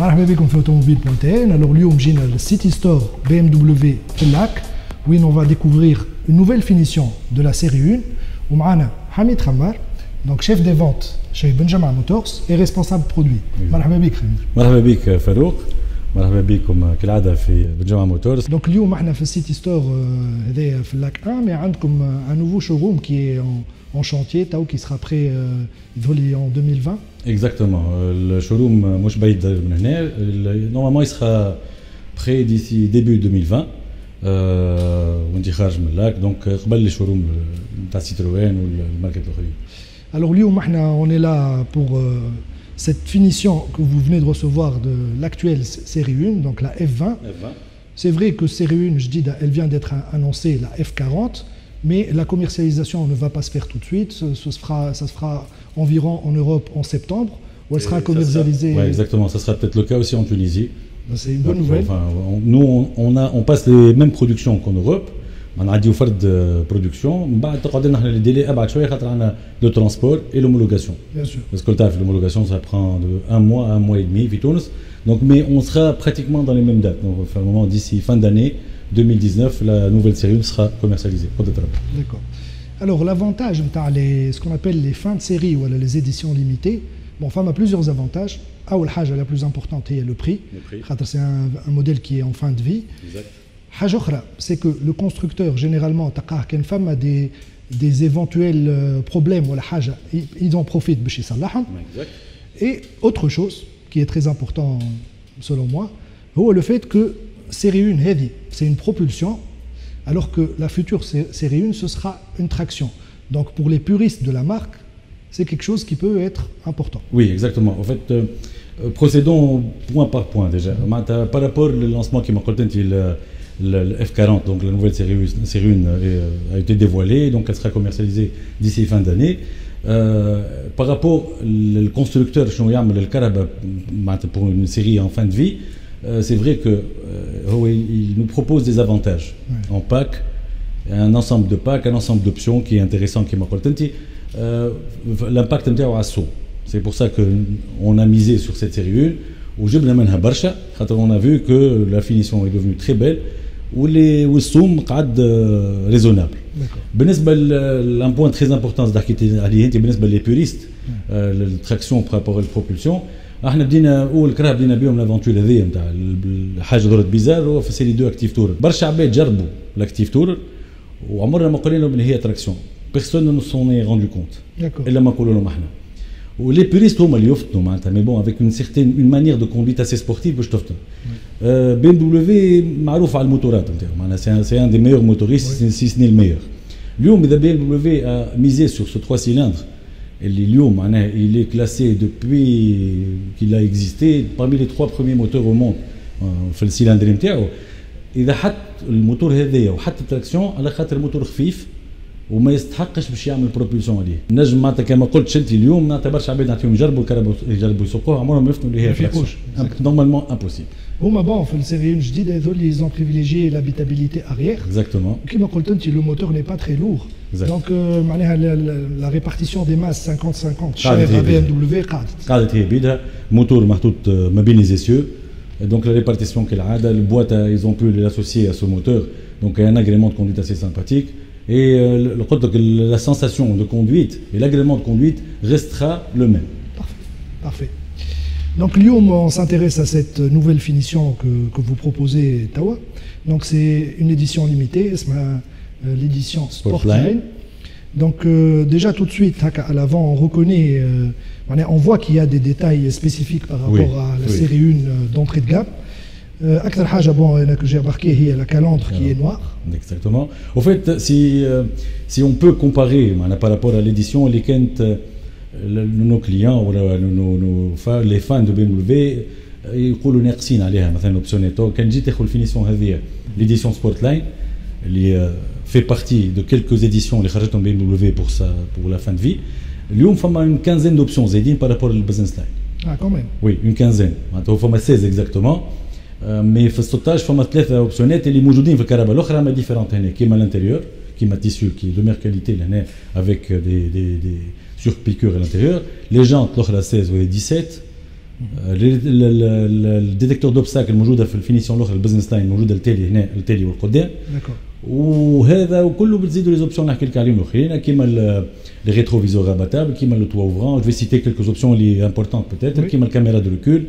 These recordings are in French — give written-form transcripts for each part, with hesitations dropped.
مرحبا بكم في automobile.tn. Alors اليوم جينا للسيتي ستور BMW في اللاك وين on va découvrir une nouvelle finition de la série 1 ومعنا حميد خمار donc chef des ventes chez Benjamin Motors et responsable produit. مرحبا بك حميد. مرحبا بك فاروق. مرحبا بكم كالعاده في بنجامع موتورز. دونك اليوم احنا في السيتي ستور هذايا في اللاك 1 مي عندكم ان نوفو شوروم كي en chantier تاو qui sera prêt يظهر en 2020. Exactement. Le showroom مش بعيد من هنا. Normalement il sera prêt d'ici début 2020. وانت خارج من اللاك دونك قبل لي شوروم تاع سيتروين والماركات الاخرين. Alors اليوم احنا on est là pour cette finition que vous venez de recevoir de l'actuelle série 1, donc la F20. C'est vrai que série 1, je dis, elle vient d'être annoncée, la F40, mais la commercialisation ne va pas se faire tout de suite. Ça se fera environ en Europe en septembre, où elle sera commercialisée. Oui, exactement. Ça sera peut-être le cas aussi en Tunisie. C'est une bonne nouvelle. Enfin, nous, on passe les mêmes productions qu'en Europe. On a dit au de production, on a les délais de transport et l'homologation. Bien sûr. Parce que l'homologation, ça prend de un mois et demi, donc, mais on sera pratiquement dans les mêmes dates. Donc, vraiment, d'ici fin d'année 2019, la nouvelle série sera commercialisée. D'accord. Alors, l'avantage, ce qu'on appelle les fins de série ou les éditions limitées, bon, enfin, a plusieurs avantages. La plus importante est le prix. C'est un modèle qui est en fin de vie. Exact. C'est que le constructeur, généralement, quand une femme a des éventuels problèmes, ils en profitent. Et autre chose qui est très important selon moi, c'est le fait que série 1, c'est une propulsion, alors que la future série 1, ce sera une traction. Donc pour les puristes de la marque, c'est quelque chose qui peut être important. Oui, exactement. En fait, procédons point par point déjà. Par rapport au lancement qui m'a dit le F40, donc la nouvelle série 1 a été dévoilée, donc elle sera commercialisée d'ici fin d'année. Par rapport au constructeur pour une série en fin de vie, c'est vrai qu'il nous propose des avantages en pack, un ensemble de packs, un ensemble d'options qui est intéressant, qui m'a dit l'impact est à saut. C'est pour ça qu'on a misé sur cette série 1 où on a vu que la finition est devenue très belle والسوم قعد raisonnable. Un point très important بالنسبه les puristes, la traction par rapport à la propulsion. احنا بدينا بهم لافونتور هذيا نتاع الحاجه ضرت بيزار في سيري 2 اكتيف تور. برشا عباد جربوا الاكتيف تور وعمرنا ما قلنا لهم ان هي تراكسيون. بيرسون ne s'en est rendu compte. الا ما نقولوا لهم احنا. Les puristes ont mais bon, avec une manière de conduite assez sportive, BMW معروف على الموتورات, c'est un des meilleurs motoristes, si ce n'est le meilleur. BMW a misé sur ce 3 cylindres. Il est classé depuis qu'il a existé parmi les 3 premiers moteurs au monde. في السيلندر نتاعو اذا حط الموتور هذايا وحط التراكسيون على خاطر الموتور خفيف وما يستحقش باش يعمل بروبولسيون عليه. نجم معناتها كما قلت انت اليوم معناتها برشا عباد نعطيهم يجربوا الكهرباء يجربوا يسوقوها عمرهم ما يفهموا اللي هي فلاكسيون. نورمالمون امبوسيبل. هما بون في السيري الجديده هذول ils ont privilégié l'habitabilité arrière. Exactement. كما قلت انت le moteur n'est pas très lourd. Donc معناها la répartition des masses 50-50 chez BMW قاعدة هي بيدها موتور محطوط ما بين les essieux. Donc la répartition كالعاده البوîte ils ont pu l'associer à ce moteur. Donc il y a un agrément de conduite assez sympathique. Et la sensation de conduite et l'agrément de conduite restera le même. Parfait. Donc Lyon, on s'intéresse à cette nouvelle finition que vous proposez, Tawa. Donc c'est une édition limitée, l'édition Sportline. Donc déjà tout de suite, à l'avant, on reconnaît, on voit qu'il y a des détails spécifiques par rapport à la série 1 d'entrée de gamme. أكثر حاجة que j'ai remarqué هي la calandre qui est noire. Exactement. Au fait, si on peut comparer par rapport à l'édition, nos clients ou les fans de BMW يقولوا ناقصين عليها مثلا l'optionetto. كان جيت تاخذ الفينيسيون هذه l'édition Sportline اللي fait partie de quelques éditions اللي خرجتهم BMW pour la fin de vie. اليوم فما une quinzaine d'options زايدين par rapport au business line. Ah quand même. Oui, une quinzaine. معناتها فما 16 exactement. مي في السوتاج فما 3 اوبسيونات اللي موجودين في الكهرباء الاخرى ما ديفيرونت هنا كيما الانتيريور كيما تيسيو كي دو مير كاليتي لهنا افيك دي سوربيكور à l'intérieur. Les jantes الاخرى 16 و 17 الديتكتور دوبساكل موجوده في الفينيسيون الاخرى البزنس لاين موجوده التالي هنا التالي والقدام وهذا وكله بتزيدوا لي زوبسيون نحكي لك عليهم الاخرين كيما لي ريتروفيزور راباتابل كيما لو توا اوفرون جو في سيتي كيلكو اوبسيون لي امبورطون بوتيتر كيما الكاميرا دو ريكول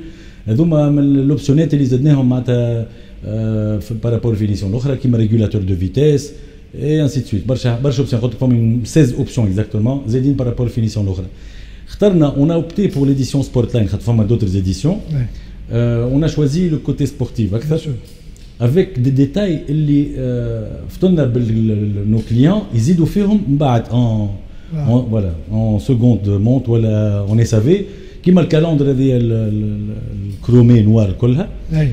هذوما من الاوبسيونات اللي زدناهم معناتها بارابور الفينيسيون الاخرى كيما ريغولاتور دو فيتيس اي انسي دو سويت برشا اوبسيون قلت لكم 16 اوبسيون اكزاكتومون زايدين بارابور الفينيسيون الاخرى اخترنا on a opté pour l'édition Sportline خاطر فما d'autres éditions on a choisi le côté sportif اكثر avec des détails اللي فتنا nos clients يزيدوا فيهم من بعد en voilà en seconde monte ولا en SAV كيما الكالندر هذه الكرومي نوار كلها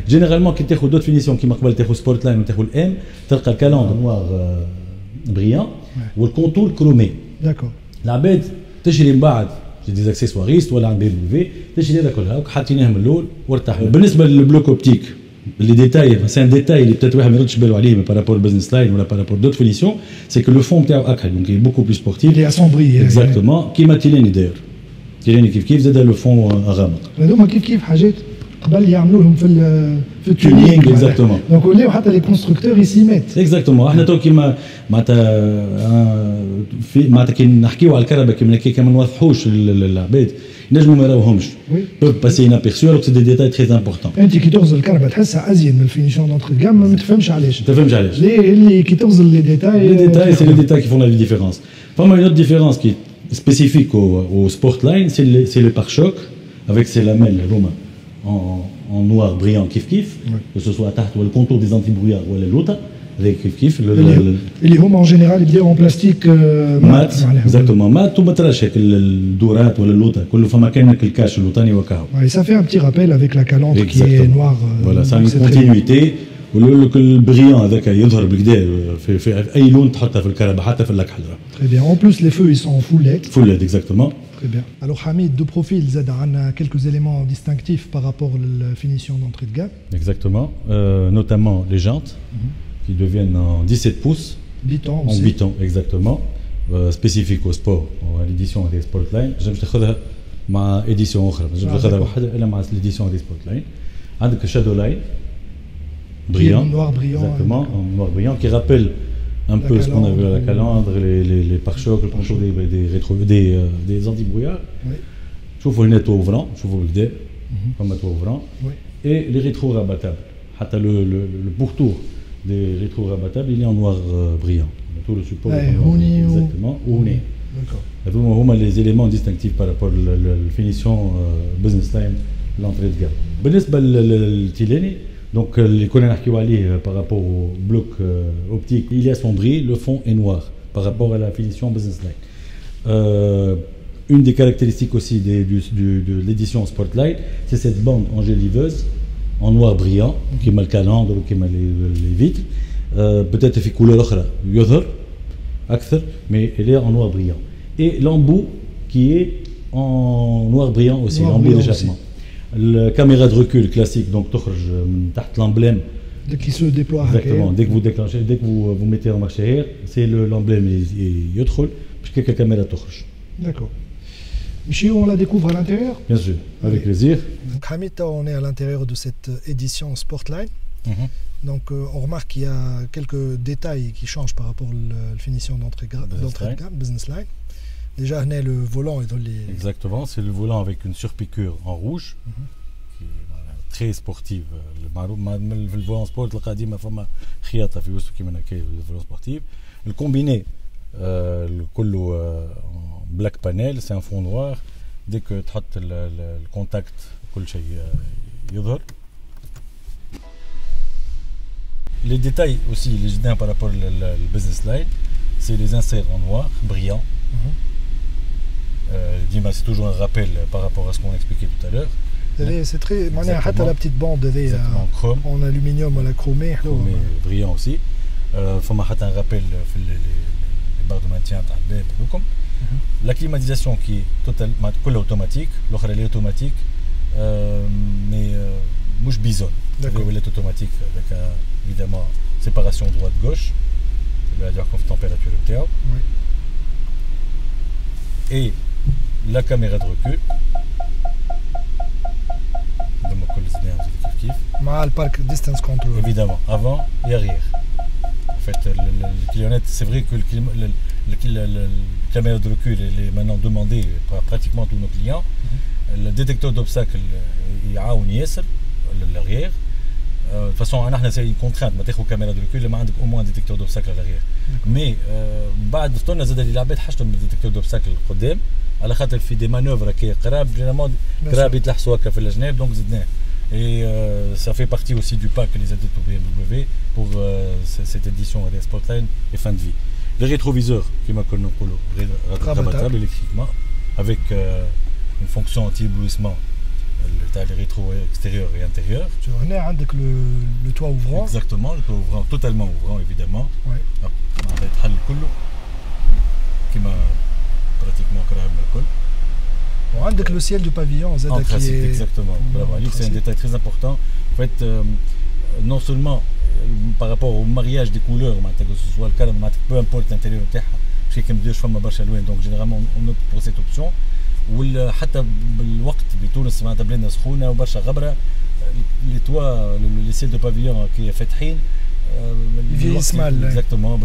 جينيرالمون كي تاخذ دوت فينيسيون كيما قبل تاخذ سبورت لاين وتاخذ الام تلقى الكالندر نوار بريان والكونتور كرومي داكور العباد تشري من بعد دي اكسسواريست ولا عم بيلوفي تشري هذا كلها حاطيناهم من الاول وارتاحوا بالنسبه للبلوك اوبتيك les détails, c'est un détail اللي peut-être واحد ما يردش باله عليه par rapport au business line ou par rapport d'autres finitions, c'est que le fond نتاعو اكحل donc il est beaucoup plus sportif. Il est assombri. Exactement. كيما تيلاني داير. تيلاني كيف زاد le fond غامق. هذوما كيف حاجات قبل يعملوا لهم في التونينغ اكزاكتومون دونك ولاو حتى لي كونستركتور يسيمات اكزاكتومون احنا تو كيما معناتها كي نحكيو على الكهرباء كيما كي ما نوضحوش العباد نجموا ما يراوهمش بوب باسي انابيرسيو الوغ سي دي ديتاي تري امبورطون انت كي تغزل الكهرباء تحسها ازين من الفينيسيون دونتر كام ما تفهمش علاش ليه اللي كي تغزل لي ديتاي سي لي ديتاي كي فون لا ديفيرونس فما اون اوت ديفيرونس كي spécifique au Sportline, c'est le pare-choc avec ses lamelles en noir brillant kiff, que ce soit à tarte ou le contour des antibrouillards ou l'autre, avec kiff. Les hommes en général, ils viennent en plastique mat, exactement, mat ou matrachek, le dourat ou l'autre, que le femme qui le cache, l'autre ou cao. Et ça fait un petit rappel avec la calandre qui est noire. Voilà, ça a une continuité. والبريان هذاك يظهر بالكدا في اي لون تحطها في الكهرباء حتى في الكحل. Très bien. En plus les feux ils sont full LED. Full LED exactement. Très bien. Alors Hamid, de profil زاد عندنا quelques éléments distinctifs par rapport à la finition d'entrée de gamme. Exactement, notamment les jantes qui deviennent en 17 pouces. Biton en biton exactement, spécifique au sport à l'édition des Sportline. Je تاخذها مع édition اخرى، je تاخذها وحده الا مع l'édition des Sportline. عندك shadow line brillant, noir brillant, exactement, en noir brillant, qui rappelle un peu ce qu'on a vu à la calandre, les pare-chocs, le poncho des antibrouillards. Je vois le netto ouvrant, je vois le dé, comme un toit ouvrant, et les rétro-rabattables. Le pourtour des rétro-rabattables, il est en noir brillant. Tout le support est en noir, exactement, ouné. D'accord. Les éléments distinctifs par rapport à la finition business time, l'entrée de gamme. بالنسبة للتيلاني donc les connaissances par rapport au bloc optique, il est assombri, le fond est noir par rapport à la finition business line. Une des caractéristiques aussi de l'édition Sportline, c'est cette bande angéliveuse en noir brillant, qui est le calandre ou qui est les vitres. Peut-être fait couleur autre, mais elle est en noir brillant. Et l'embout qui est en noir brillant aussi, l'embout d'échappement. La caméra de recul classique, donc l'emblème. Dès qu'il se déploie. Exactement. Dès que vous déclenchez, dès que vous mettez en marche arrière, c'est l'emblème et yodkhol, puisque la caméra touche. D'accord. Michi, on la découvre à l'intérieur. Bien sûr, avec plaisir. Donc Hamid, on est à l'intérieur de cette édition Sportline. Donc on remarque qu'il y a quelques détails qui changent par rapport à la finition d'entrée de gamme, business line. Déjà, le volant est dans les... Exactement, c'est le volant avec une surpiqûre en rouge, qui est très sportive. Le volant sport, le volant sportif. Le combiné, en black panel, c'est un fond noir. Dès que tu as le contact, les détails aussi, les détails par rapport au business line, c'est les inserts en noir, brillants. Dima, c'est toujours un rappel par rapport à ce qu'on a expliqué tout à l'heure. C'est très. La petite bande en chrome, en aluminium, à la chromé. Brillant aussi. Il faut un rappel les barres de maintien. La climatisation qui est totalement automatique, l'autre elle est automatique, mais mouche bison. Elle est automatique avec évidemment séparation droite-gauche, c'est-à-dire qu'on fait température de terre. Et la caméra de recul مع البارك ديستانس كنترول. Évidemment, avant et arrière. En fait, le clignot, c'est vrai que la caméra de recul est maintenant demandée par pratiquement tous nos clients. Le détecteur d'obstacles est à l'arrière. De toute façon, on a une contrainte, ما تاخذ caméra de recul لما عندك au moins un détecteur d'obstacles à l'arrière. Mais بعد فترة زاد اللي لعبت حاجتهم بالديتكتور d'obstacles القدام على خاطر في دي مانوفر كي قراب جينيرالمون قراب يتلحسوا هكا في الجناب دونك زدناه. Et ça fait partie aussi du pack que les adeptes au BMW pour cette édition RS Sportline et fin de vie. Les rétroviseurs qui m'a connu rabattable électriquement avec une fonction anti-éblouissement, les rétros extérieurs et intérieurs. Tu vois, avec le toit ouvrant. Exactement, le toit ouvrant, totalement ouvrant évidemment. Ouais. avec الحل كله كما pratiquement كرهب الكل. Avec le ciel du pavillon, en principe, exactement. C'est un détail très important. En fait, non seulement par rapport au mariage des couleurs, que ce soit le cas, peu importe l'intérieur de terre, parce qu'il y a deux femmes à loin, donc généralement on opte pour cette option. وحتى بالوقت بتونس معناتها بلادنا سخونه وبرشا غبره les toits les ciels de pavillon كي فاتحين يفيس مال exactement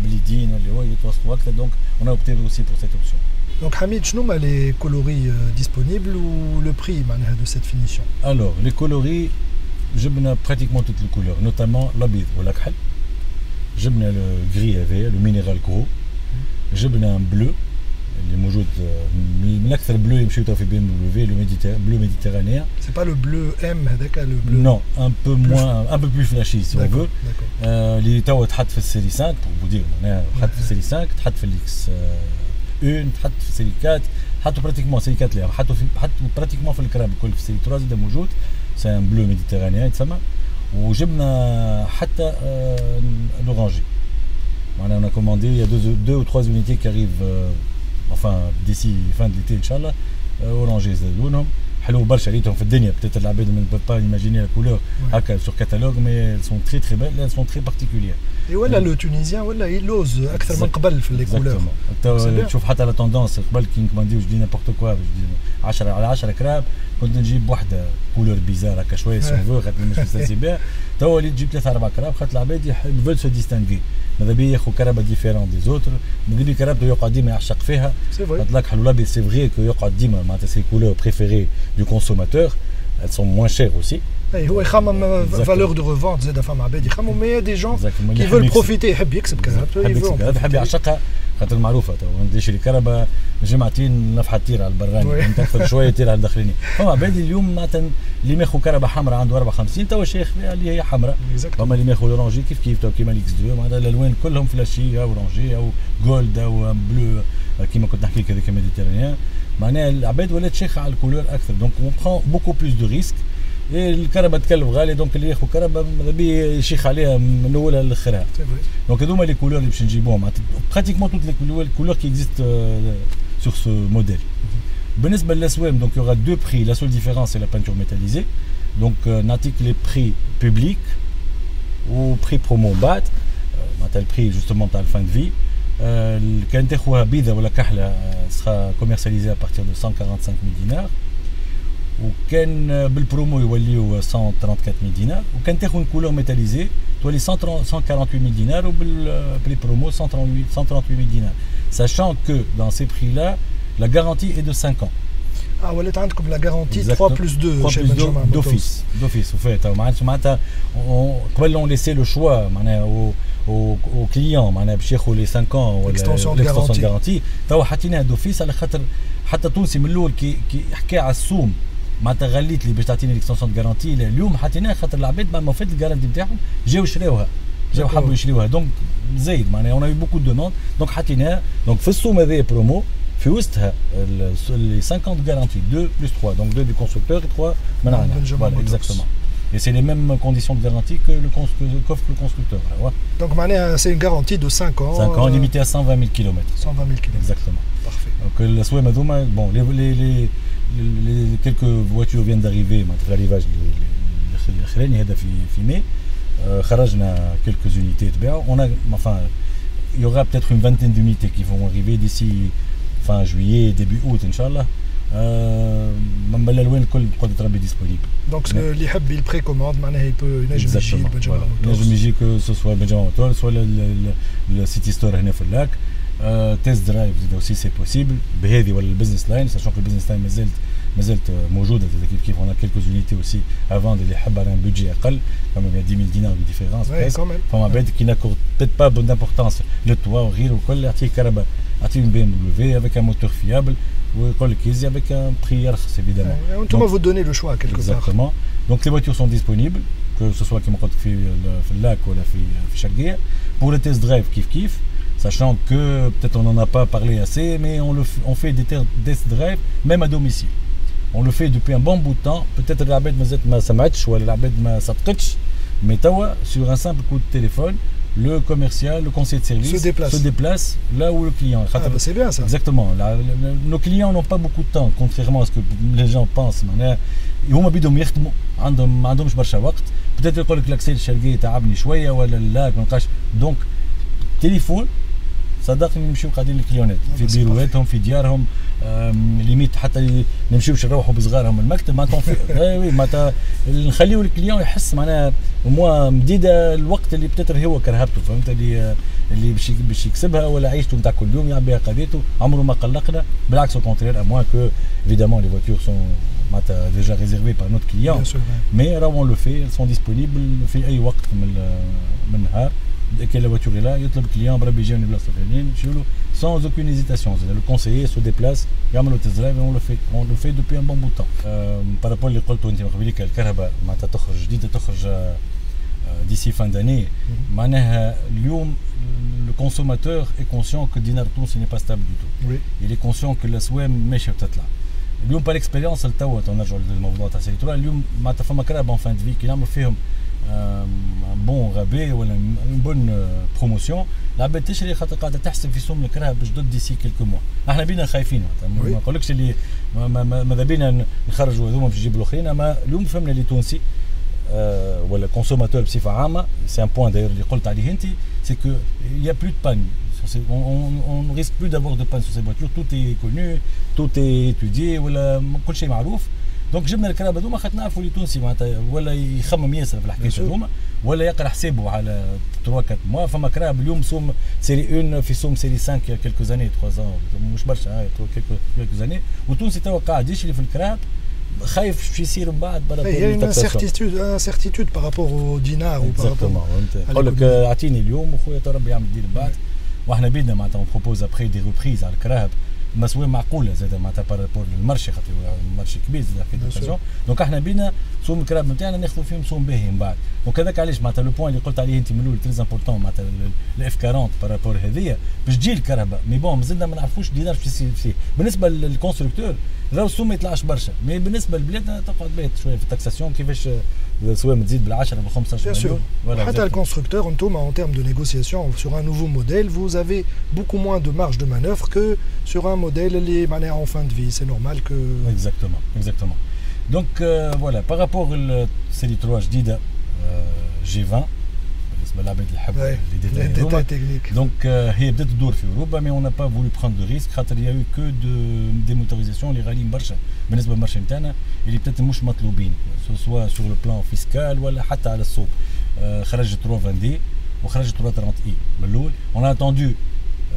باليدين اللي هو يتوسطوا اكثر donc on a opté aussi pour cette option. Donc Hamid, شنو هما les coloris disponibles ou le prix de cette finition? Alors les coloris جبنا pratiquement toutes les couleurs, notamment l'abid والأكحل. جبنا le gris avec le minéral gros. جبنا un bleu اللي موجود من اكثر بلو يمشيو في بي ام دبليو لو bleu méditerranéen. C'est pas le bleu M هذاك le bleu. Non, un peu moins, un peu plus flashy si on veut. اللي توا تحط في السيري 5 pour vous dire معناها تحط في السيري 5 تحط في الاكس 1 تحط في السيري 4 حطوا براتيكمون سيري 4 اللي حطوا براتيكمون في الكراب الكل في السيري 3 زاد موجود. سي ان بلو ميديتيرانيان يتسمى. وجبنا حتى l'oranger. On a commandé, il y a deux ou trois unités qui arrivent enfin d'ici fin de l'été Inch'Allah. Oranger زادونهم حلو برشا ريتهم في الدنيا. Peut-être العباد ne peut pas imaginer la couleur sur catalogue, mais elles sont très très belles, elles sont très particulières. Et voilà le tunisien ولا il ose اكثر من قبل في les couleurs. تشوف حتى لا توندونس قبل كي نكمانديو جدي نيمبورت كوا 10 على 10 كراب كنت نجيب وحده كولور بيزار هكا شويه سون فو خاطر مش مستانسي بها. توا اللي تجيب 3 4 كراب خاطر العباد يفول سو ديستانغي. ماذا بيا ياخذ كرابه ديفيرون دي زوتر. مدري كرابته يقعد ديما يعشق فيها. قلت لك حلو لابس سي فري كو يقعد ديما معناتها سي كولور بريفيري دو كونسوماتور. Elles sont moins chères aussi. هو يخمم valeur de revente زاد فما عباد يخمم mais des gens qui veulent profiter يحب يكسب كرهبته يحب يعشقها خاطر معروفه تو نديش الكرهبه جمعتين نفحه تطير على البراني انت اكثر شويه تطير على الداخليني. فما عباد اليوم معناتها اللي ماخذ كرهبه حمراء عنده 54 توا شيخ اللي هي حمراء. فما اللي ماخذ اورانجي كيف تو كيما الاكس 2 معناتها الالوان كلهم فلاشي او اورانجي او جولد او بلو كيما كنت نحكي لك هذاك ميديتيرانيان. معناها العباد ولات شيخه على الكولور اكثر دونك اون برون بوكو بلوس دو ريسك. الكرهبه تكلف غالي دونك اللي ياخذ كرهبه ماذا بيه يشيخ عليها من اولها لاخرها. دونك هذوما لي كولور اللي باش نجيبوهم معناتها براتيكمون توت لي كولور كي اكزيست سور سو موديل. بالنسبه للاسوام دونك يوغا دو بري. لا سول ديفيرونس سي لا بانتور ميتاليزي. دونك نعطيك لي بري بوبليك و بري برومو بعد معناتها البري جوستومون تاع الفان دو في. كان تاخذها بيضه ولا كحله سera commercialisé à partir de 145 000 dinars. وكان بالبرومو يوليو 134 000 دينار. وكان تاخذ كولور ميتاليزي تولي 148 000 دينار وبالبري برومو 138 000 دينار. Sachant que dans ces prix là la garantie est de 5 ans. ولات عندكم la garantie 3 plus 2 d'office au fait. معناتها قبل on laissait le choix معناها au client معناها باش ياخذ لي 5 ans ولا l'extension de garantie. توا حطيناها دوفيس على خاطر حتى تونسي من الاول كي حكى على السوم معناتها غليت لي باش تعطيني ليكستنسيون دو غارانتي. اليوم حطيناها خاطر العباد ما فات الجارانتي نتاعهم جاو شراوها جاو حبوا يشريوها دونك زايد معناها اون بوكو دو دوموند دونك حطيناها دونك في السوم هذايا برومو في وسطها لي 50 غارانتي 2 plus 3 donc 2 du constructeur et 3 من عندنا. Voilà exactement. Et c'est les mêmes conditions de garantie qu'offre le constructeur. Donc c'est une garantie de 5 ans. 5 ans limitée à 120 000 km. 120 000 km. Exactement. Parfait. Donc l'aswam هذوما bon les quelques voitures viennent d'arriver معناتها الريفاج الاخراني هذا في ماي. خرجنا quelques unités تباعوا. On a enfin il y aura peut-être une vingtaine d'unités qui vont arriver d'ici fin juillet début août Inch'Allah. من الالوان الكل تقدر تربي ديسبونيبل. دونك اللي يحب البريكوموند معناها ينجم يجي بنجمع موتور. ينجم يجي كو سوسوا بنجمع موتور سوا السيتي ستور هنا في اللاك. تيست درايف اوسي سي بوسيبل بهذه ولا البزنس لاين ساشون كو البزنس لاين مازالت موجوده كيف اون كيلكو زونيتي اوسي افون اللي يحب على ان بودجي اقل فما 10000 دينار دي ديفيرونس فما بعد كي ناكورد بيت با بون دامبورتانس لو توا وغيره وكل يعطيه كهرباء يعطيه بي ام دبليو افيك ان موتور فيابل ويقول لك يزي افيك ان بري يرخص ايفيدامون. انتم vous donnez le choix quelque part. Exactement. Donc les voitures sont disponibles que ce soit كيما قلت في اللاك ولا في شرقيه pour le test drive كيف sachant que peut-être on n'en a pas parlé assez mais on fait des test drive même à domicile. On le fait depuis un bon bout de temps. Peut-être العباد مازالت ما سمعتش ولا العباد ما صدقتش mais توا sur un simple coup de téléphone le commercial, le conseiller de service se déplace là où le client. Ah, bah c'est bien ça. Exactement. Nos clients n'ont pas beaucoup de temps, contrairement à ce que les gens pensent. هما بدهم يخدموا ما عندهمش برشا وقت. Peut-être يقول لك لاكسي الشرقيه تعبني شويه ولا لا ما نلقاش. دونك تليفون صدقني نمشيو قاعدين الكليونات في بيرواتهم في ديارهم ليميت حتى نمشيوش نروحوا بصغارهم المكتب معناتها وي معناتها نخليو الكليون يحس معناها موا مديده الوقت اللي بتتر هو كرهبته فهمت اللي باش يكسبها ولا عيشته نتاع كل يوم يعمل بها قضيته عمره ما قلقنا بالعكس au contraire à moins que évidemment les voitures sont déjà réservées par notre client mais là on le fait elles sont disponibles في اي وقت من النهار. Dès que la voiture est là, le client بربي يجي من البلاصه الفلانيه نمشيو له sans aucune hésitation. Le conseiller se déplace يعمل له test drive et on le fait depuis un bon bout de temps. Par rapport اللي قلته انت من قبيلك الكهرباء معناتها تخرج جديده تخرج d'ici fin d'année معناها اليوم le consommateur est conscient que الدينار التونسي n'est pas stable du tout. Il est conscient que الاسواق ماشيه وتطلع. اليوم بار اكسبيريونس التوا نرجعوا للموضوع تاع السيريتورا اليوم معناتها فما كهرباء فان دو في كي نعملوا فيهم بون رابي ولا بون بروموسيون العباد تشري خاطر قاعده تحسب في سوم الكرهب جدد ديسي كيلكو موا. احنا بينا خايفين ما نقولكش اللي ماذا بينا نخرجوا هذوما باش نجيبوا الاخرين اما اليوم فهمنا اللي تونسي ولا كونسوماتور بصفه عامه سي ان بوان داير اللي قلت عليه انت سي كو يا بلو دو بان on ne risque plus d'avoir de panne sur ces voitures, tout est connu, tout est étudié ولا كل شيء معروف. دونك جبنا الكهرباء هذوما خاطر نعرفوا اللي تونسي معناتها ولا يخمم ياسر في الحكايه هذوما ولا يقرا حسابه على 3 4 موا. فما كهرباء اليوم سوم سيري 1 في سوم سيري 5 كيلكو زاني 3 ans مش برشا كيلكو زاني والتونسي توا قاعد يشري في الكهرباء خايف شو يصير من بعد بلا incertitude par rapport au dinar ou par rapport يقول لك اعطيني اليوم وخويا ترى ربي يعمل دير بعد. واحنا بيدنا معناتها بروبوز ابخي دي ريبريز على الكراهب مسويه معقوله زاد معناتها بارابور للمارشي خاطر المارشي كبير زاد في الدوكاسيون. دونك احنا بينا سوم الكراهب نتاعنا ناخذوا فيهم سوم باهي من بعد. دونك هذاك علاش معناتها لو بوين اللي قلت عليه انت من الاول تري امبورتون معناتها الاف 40 بارابور هذيا باش تجي الكهرباء مي بون مازلنا ما نعرفوش دينار باش يصير فيه. بالنسبه للكونستركتور راهو السوم ما يطلعش برشا مي بالنسبه لبلادنا تقعد باهي شويه في التاكساسيون كيفاش سواء تزيد بال10 بال 15 مليون. حتى الكونستركتور انتم en termes de négociation sur un nouveau modèle vous avez beaucoup moins de marge de manœuvre que sur un modèle اللي معناها en fin de vie. C'est normal que exactement. Donc voilà par rapport للسيري 3 جديده G20 بالنسبه للعباد اللي يحبوا لي ديتاي تكنيك. دونك هي بدات تدور في اوروبا مي اون با فولو بروندر دو ريسك خاطر يا يو كو دي موتوريزاسيون اللي غاليين برشا بالنسبه للمارشي نتاعنا اللي بدات مش مطلوبين سواء سور لو بلان فيسكال ولا حتى على السوق. خرج 320 دي وخرج 330 اي من الاول. اون اتوندو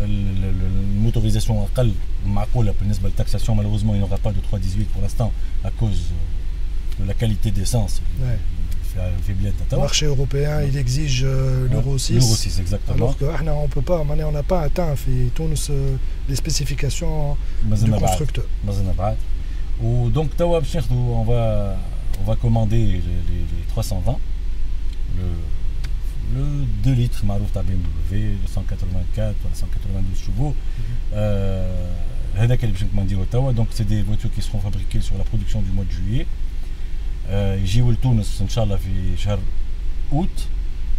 الموتوريزاسيون اقل معقوله بالنسبه للتاكساسيون malheureusement il n'y aura pas de 318 pour l'instant à cause de la qualité d'essence. Le marché européen, il exige l'Euro 6. L'Euro 6, exactement. Alors qu'on n'a pas atteint les spécifications du constructeur. Donc, on va commander les 320, le 2 litres Marouf BMW, le 184 ou 192 chevaux. Donc, c'est des voitures qui seront fabriquées sur la production du mois de juillet. يجيو لتونس ان شاء الله في شهر اوت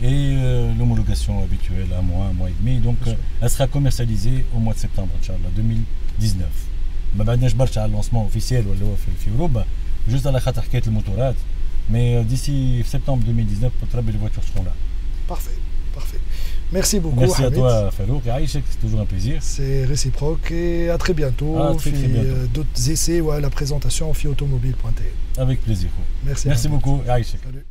et l'homologation habituelle à mois et demi. Donc elle sera commercialisée au mois de septembre ان شاء الله 2019. ما بعدناش برشا على اللونسمون اوفيسيال ولا هو في اوروبا جوست على خاطر حكايه الموتورات مي ديسي في سبتمبر 2019 تربي les voitures seront là. Parfait. Merci beaucoup. Merci à toi, Farouk. Aïchek, c'est toujours un plaisir. C'est réciproque et à très bientôt. Très bientôt. D'autres essais ou à la présentation automobile.tv. Avec plaisir. Merci. Merci beaucoup. Aïchek. Salut.